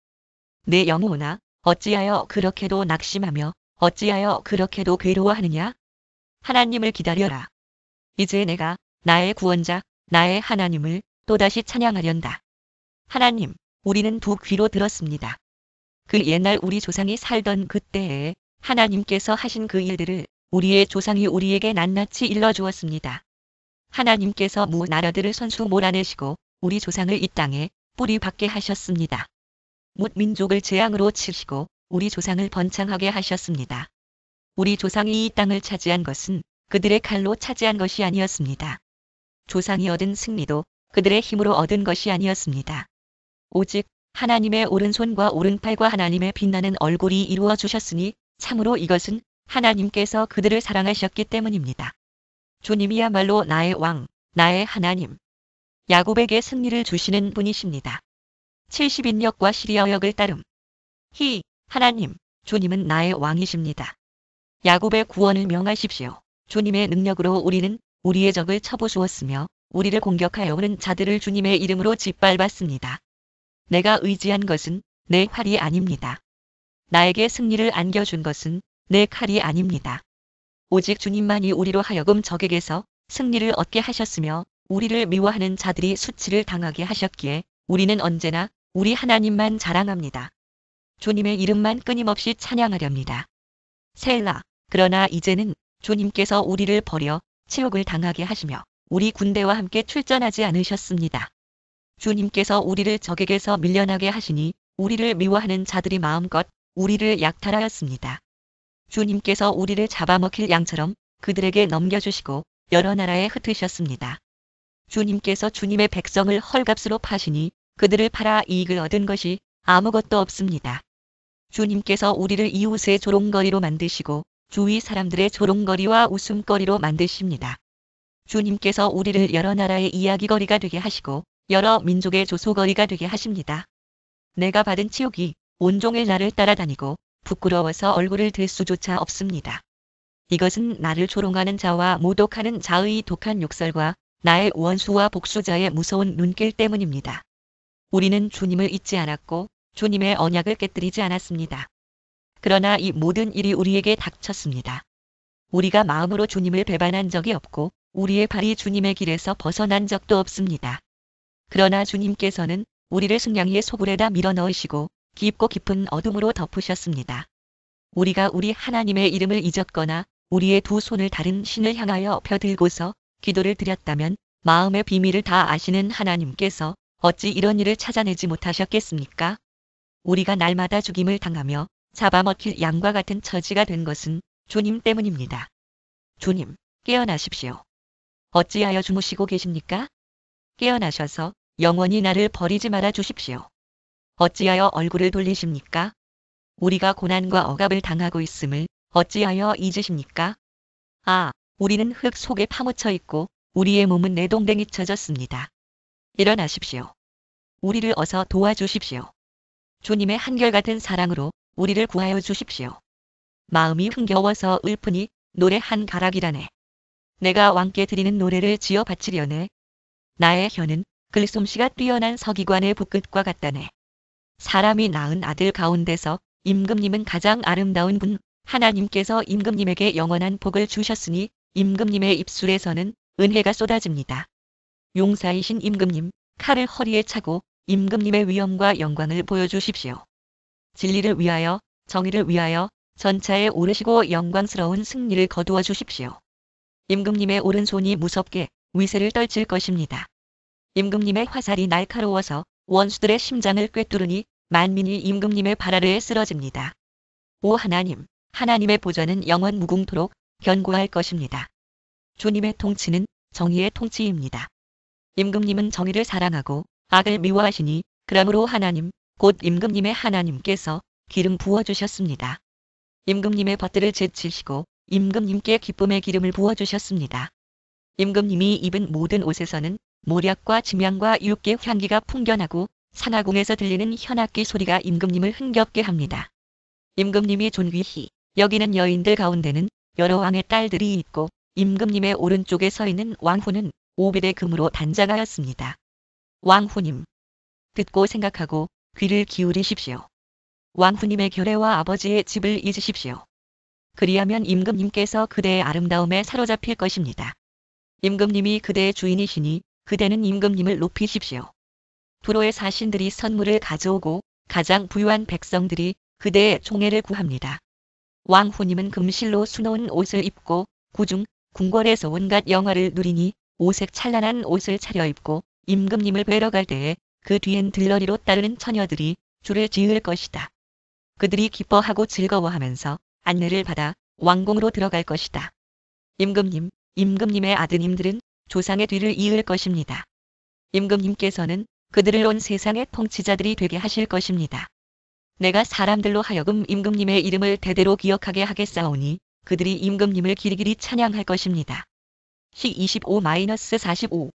내 영혼아, 어찌하여 그렇게도 낙심하며 어찌하여 그렇게도 괴로워하느냐? 하나님을 기다려라. 이제 내가 나의 구원자, 나의 하나님을 또다시 찬양하련다. 하나님, 우리는 두 귀로 들었습니다. 그 옛날 우리 조상이 살던 그때에 하나님께서 하신 그 일들을 우리의 조상이 우리에게 낱낱이 일러주었습니다. 하나님께서 무 나라들을 손수 몰아내시고 우리 조상을 이 땅에 뿌리 박게 하셨습니다. 뭇 민족을 재앙으로 치시고 우리 조상을 번창하게 하셨습니다. 우리 조상이 이 땅을 차지한 것은 그들의 칼로 차지한 것이 아니었습니다. 조상이 얻은 승리도 그들의 힘으로 얻은 것이 아니었습니다. 오직 하나님의 오른손과 오른팔과 하나님의 빛나는 얼굴이 이루어 주셨으니 참으로 이것은 하나님께서 그들을 사랑하셨기 때문입니다. 주님이야말로 나의 왕, 나의 하나님. 야곱에게 승리를 주시는 분이십니다. 70인역과 시리아역을 따름. 하나님, 주님은 나의 왕이십니다. 야곱의 구원을 명하십시오. 주님의 능력으로 우리는 우리의 적을 쳐부수었으며 우리를 공격하여 오는 자들을 주님의 이름으로 짓밟았습니다. 내가 의지한 것은 내 활이 아닙니다. 나에게 승리를 안겨준 것은 내 칼이 아닙니다. 오직 주님만이 우리로 하여금 적에게서 승리를 얻게 하셨으며 우리를 미워하는 자들이 수치를 당하게 하셨기에 우리는 언제나 우리 하나님만 자랑합니다. 주님의 이름만 끊임없이 찬양하렵니다. 셀라. 그러나 이제는 주님께서 우리를 버려 치욕을 당하게 하시며 우리 군대와 함께 출전하지 않으셨습니다. 주님께서 우리를 적에게서 밀려나게 하시니 우리를 미워하는 자들이 마음껏 우리를 약탈하였습니다. 주님께서 우리를 잡아먹힐 양처럼 그들에게 넘겨주시고 여러 나라에 흩으셨습니다. 주님께서 주님의 백성을 헐값으로 파시니 그들을 팔아 이익을 얻은 것이 아무것도 없습니다. 주님께서 우리를 이웃의 조롱거리로 만드시고 주위 사람들의 조롱거리와 웃음거리로 만드십니다. 주님께서 우리를 여러 나라의 이야기거리가 되게 하시고 여러 민족의 조소거리가 되게 하십니다. 내가 받은 치욕이 온종일 나를 따라다니고 부끄러워서 얼굴을 들 수조차 없습니다. 이것은 나를 조롱하는 자와 모독하는 자의 독한 욕설과 나의 원수와 복수자의 무서운 눈길 때문입니다. 우리는 주님을 잊지 않았고 주님의 언약을 깨뜨리지 않았습니다. 그러나 이 모든 일이 우리에게 닥쳤습니다. 우리가 마음으로 주님을 배반한 적이 없고 우리의 발이 주님의 길에서 벗어난 적도 없습니다. 그러나 주님께서는 우리를 승냥이의 소굴에다 밀어넣으시고 깊고 깊은 어둠으로 덮으셨습니다. 우리가 우리 하나님의 이름을 잊었거나 우리의 두 손을 다른 신을 향하여 펴들고서 기도를 드렸다면 마음의 비밀을 다 아시는 하나님께서 어찌 이런 일을 찾아내지 못하셨겠습니까? 우리가 날마다 죽임을 당하며 잡아먹힐 양과 같은 처지가 된 것은 주님 때문입니다. 주님, 깨어나십시오. 어찌하여 주무시고 계십니까? 깨어나셔서 영원히 나를 버리지 말아 주십시오. 어찌하여 얼굴을 돌리십니까? 우리가 고난과 억압을 당하고 있음을 어찌하여 잊으십니까? 아, 우리는 흙 속에 파묻혀 있고 우리의 몸은 내동댕이 쳐졌습니다. 일어나십시오. 우리를 어서 도와주십시오. 주님의 한결같은 사랑으로 우리를 구하여 주십시오. 마음이 흥겨워서 읊으니 노래 한 가락이라네. 내가 왕께 드리는 노래를 지어 바치려네. 나의 혀는 글솜씨가 뛰어난 서기관의 붓끝과 같다네. 사람이 낳은 아들 가운데서 임금님은 가장 아름다운 분, 하나님께서 임금님에게 영원한 복을 주셨으니 임금님의 입술에서는 은혜가 쏟아집니다. 용사이신 임금님, 칼을 허리에 차고 임금님의 위엄과 영광을 보여주십시오. 진리를 위하여, 정의를 위하여 전차에 오르시고 영광스러운 승리를 거두어 주십시오. 임금님의 오른손이 무섭게 위세를 떨칠 것입니다. 임금님의 화살이 날카로워서 원수들의 심장을 꿰뚫으니 만민이 임금님의 발 아래에 쓰러집니다. 오 하나님, 하나님의 보좌는 영원 무궁토록 견고할 것입니다. 주님의 통치는 정의의 통치입니다. 임금님은 정의를 사랑하고 악을 미워하시니 그러므로 하나님, 곧 임금님의 하나님께서 기름 부어주셨습니다. 임금님의 벗들을 제치시고 임금님께 기쁨의 기름을 부어주셨습니다. 임금님이 입은 모든 옷에서는 모략과 지명과 육계 향기가 풍겨나고 산하궁에서 들리는 현악기 소리가 임금님을 흥겹게 합니다. 임금님이 존귀히 여기는 여인들 가운데는 여러 왕의 딸들이 있고 임금님의 오른쪽에 서 있는 왕후는 오벨의 금으로 단장하였습니다. 왕후님, 듣고 생각하고 귀를 기울이십시오. 왕후님의 결례와 아버지의 집을 잊으십시오. 그리하면 임금님께서 그대의 아름다움에 사로잡힐 것입니다. 임금님이 그대의 주인이시니 그대는 임금님을 높이십시오. 두로의 사신들이 선물을 가져오고 가장 부유한 백성들이 그대의 총애를 구합니다. 왕후님은 금실로 수놓은 옷을 입고 구중, 궁궐에서 온갖 영화를 누리니 오색 찬란한 옷을 차려입고 임금님을 뵈러 갈 때에 그 뒤엔 들러리로 따르는 처녀들이 줄을 지을 것이다. 그들이 기뻐하고 즐거워하면서 안내를 받아 왕궁으로 들어갈 것이다. 임금님, 임금님의 아드님들은 조상의 뒤를 이을 것입니다. 임금님께서는 그들을 온 세상의 통치자들이 되게 하실 것입니다. 내가 사람들로 하여금 임금님의 이름을 대대로 기억하게 하겠사오니 그들이 임금님을 길이길이 찬양할 것입니다. 시 25-45